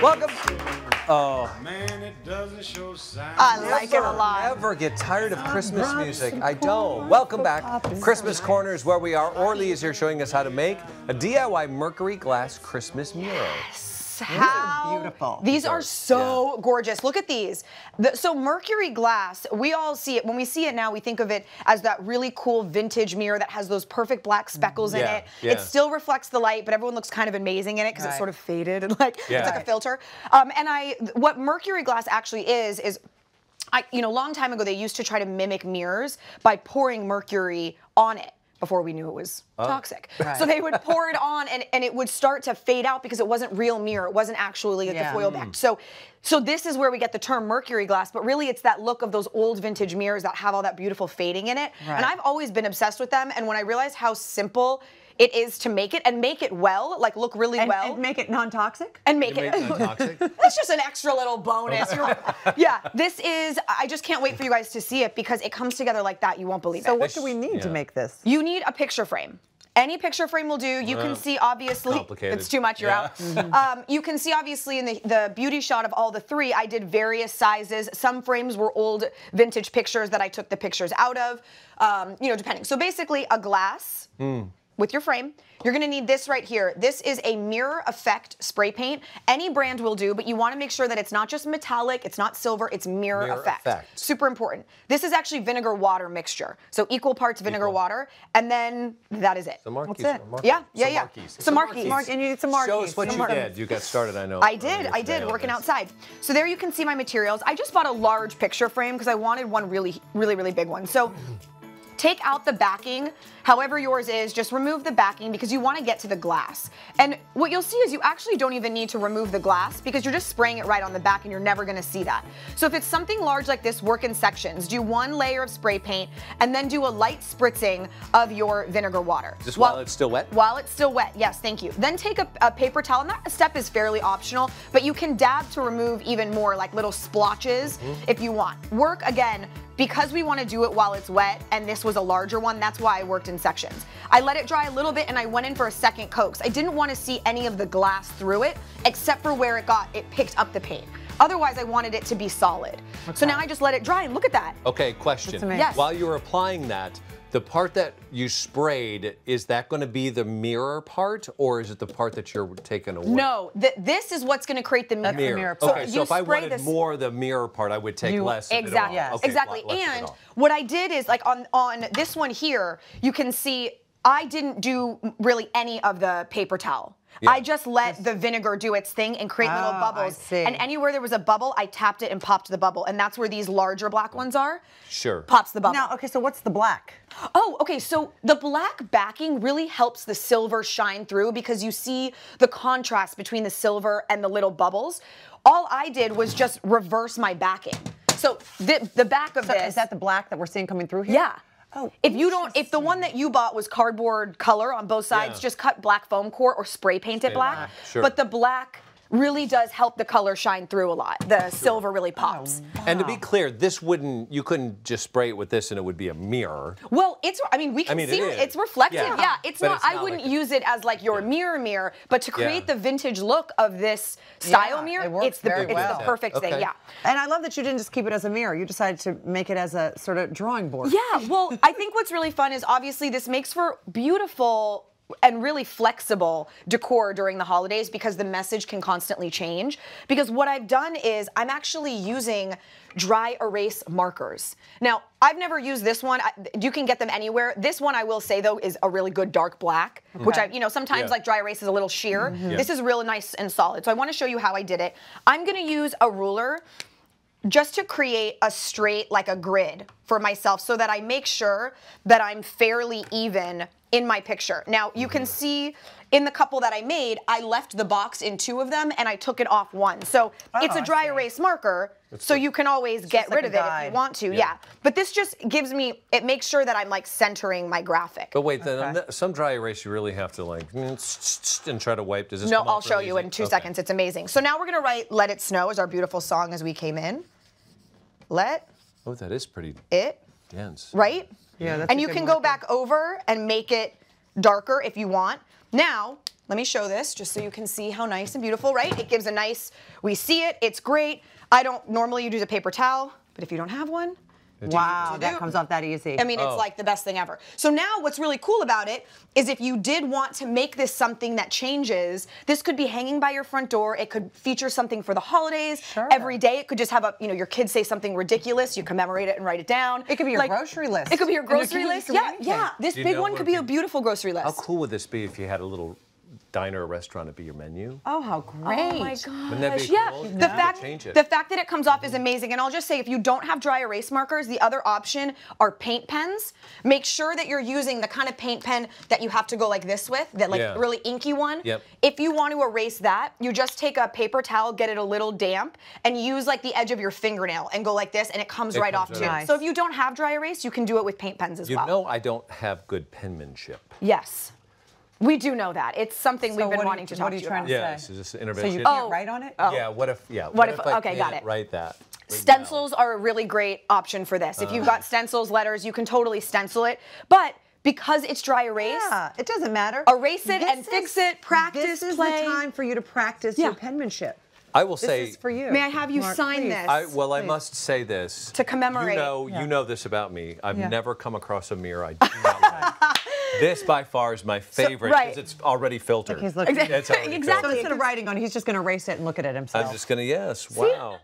Welcome. Oh. Man, it doesn't show signs. I like it a lot. Never get tired of Christmas music. I don't. Welcome back. Christmas Corner is where we are. Orly is here showing us how to make a DIY Mercury glass Christmas mural. How beautiful. These are so gorgeous. Look at these. So Mercury glass, we all see it. When we see it now, we think of it as that really cool vintage mirror that has those perfect black speckles in it. Yeah. It still reflects the light, but everyone looks kind of amazing in it because it's sort of faded and like it's like a filter. What Mercury glass actually is long time ago they used to try to mimic mirrors by pouring mercury on it before we knew it was toxic. Right. So they would pour it on and it would start to fade out because it wasn't real mirror. It wasn't actually like the foil back. So this is where we get the term mercury glass, but really it's that look of those old vintage mirrors that have all that beautiful fading in it. Right. And I've always been obsessed with them, and when I realized how simple it is to make it, and make it well, like look really well. And make it non-toxic? And make it non-toxic? That's just an extra little bonus. Yeah, this is, I just can't wait for you guys to see it because it comes together like that. You won't believe it. So what do we need to make this? You need a picture frame. Any picture frame will do. You can see obviously, complicated. It's too much, you're out. You can see obviously in the beauty shot of all the three, I did various sizes. Some frames were old vintage pictures that I took the pictures out of, depending. So basically a glass, with your frame. You're gonna need this right here. This is a mirror effect spray paint. Any brand will do, but you wanna make sure that it's not just metallic, it's not silver, it's mirror effect. Super important. This is actually vinegar water mixture. So equal parts vinegar water, and then that is it. Some marquise. That's it. Yeah. Some marquise. And you need some marquise. Show us what you did. You got started, I know. I did, working outside. So there you can see my materials. I just bought a large picture frame because I wanted one really big one. So take out the backing, however yours is, just remove the backing because you want to get to the glass. And what you'll see is you actually don't even need to remove the glass because you're just spraying it right on the back and you're never going to see that. So if it's something large like this, work in sections. Do one layer of spray paint and then do a light spritzing of your vinegar water. Just while it's still wet? While it's still wet, yes, thank you. Then take a paper towel, and that step is fairly optional, but you can dab to remove even more, like little splotches if you want. Work again, because we want to do it while it's wet, and this was a larger one, that's why I worked in sections. I let it dry a little bit and I went in for a second coax. I didn't want to see any of the glass through it, except for where it picked up the paint. Otherwise, I wanted it to be solid. Okay. So now I just let it dry, and look at that. Okay, question. Yes. While you were applying that, the part that you sprayed, is that going to be the mirror part, or is it the part that you're taking away? No, this is what's going to create the mirror. The mirror part. Okay, so if I wanted more of the mirror part, I would take less exactly, of it all. Okay, exactly. And what I did is, like on this one here, you can see I didn't do really any of the paper towel. Yeah. I just let the vinegar do its thing and create little bubbles. I see. And anywhere there was a bubble, I tapped it and popped the bubble. And that's where these larger black ones are. Sure. Pops the bubble. Now, okay, so what's the black? Oh, okay, so the black backing really helps the silver shine through because you see the contrast between the silver and the little bubbles. All I did was just reverse my backing. So the back of this. Is that the black that we're seeing coming through here? Yeah. Oh, if the one that you bought was cardboard color on both sides, just cut black foam core or spray paint it black. Sure. But the black really does help the color shine through a lot. The silver really pops. Oh, wow. And to be clear, you couldn't just spray it with this and it would be a mirror. Well, we can see it's reflective. Yeah, it's not, I wouldn't use it as like your mirror, but to create the vintage look of this style mirror, it's the perfect thing, yeah. And I love that you didn't just keep it as a mirror. You decided to make it as a sort of drawing board. Yeah, well, I think what's really fun is obviously this makes for beautiful and really flexible decor during the holidays because the message can constantly change. Because what I've done is I'm actually using dry erase markers. Now, I've never used this one. You can get them anywhere. This one, I will say though, is a really good dark black, which sometimes like dry erase is a little sheer. This is real nice and solid. So I want to show you how I did it. I'm going to use a ruler just to create a straight, like a grid for myself so that I make sure that I'm fairly even in my picture. Now, you can see in the couple that I made, I left the box in 2 of them and I took it off 1. So it's a dry erase marker, so you can always get rid of it if you want to, But this just gives me, it makes sure that I'm like centering my graphic. But wait, then some dry erase you really have to like, and try to wipe. Does this No, I'll show you in 2 seconds. It's amazing. So now we're gonna write Let It Snow as our beautiful song as we came in. Oh, that is pretty dense. Right? Yeah, that's and you can go back over and make it darker if you want. Now, let me show this just so you can see how nice and beautiful, right? It gives a nice, we see it, it's great. I don't normally use a paper towel, but if you don't have one, Wow, that comes off that easy. I mean, it's like the best thing ever. So now what's really cool about it is if you did want to make this something that changes, this could be hanging by your front door. It could feature something for the holidays. Sure. Every day it could just have a, you know, your kids say something ridiculous, you commemorate it and write it down. It could be your grocery list. It could be your grocery list. Yeah, yeah. This Do you big know one what could be a would beautiful grocery list. How cool would this be if you had a little diner or restaurant to be your menu? Oh, how great. Oh my gosh. Wouldn't that be Yeah, cool? the fact that it comes off is amazing. And I'll just say, if you don't have dry erase markers, the other option are paint pens. Make sure that you're using the kind of paint pen that you have to go like this with, that like really inky one. Yep. If you want to erase that, you just take a paper towel, get it a little damp, and use like the edge of your fingernail and go like this, and it comes right off too. Nice. So if you don't have dry erase, you can do it with paint pens as well. You know I don't have good penmanship. Yes. We do know that. It's something we've been what are wanting you- to what talk are to you you trying about. to Yeah, say? so is this an So intervention? you can't write on it? Yeah, what if I okay, got can't it. write that? Stencils are a really great option for this. If you've got stencils, letters, you can totally stencil it. But because it's dry erase, Yeah, it doesn't matter. Erase it and fix it, practice, This is play. the time for you to practice your penmanship. I will This say, is for you. May I have you Mark, sign please. this? I must say this. To commemorate. You know this about me. I've Yeah. never come across a mirror I do not like. This by far is my favorite because right. it's already filtered. He's looking. It's already Exactly. So instead of writing on it, he's just going to erase it and look at it himself. I'm just gonna, yes, wow.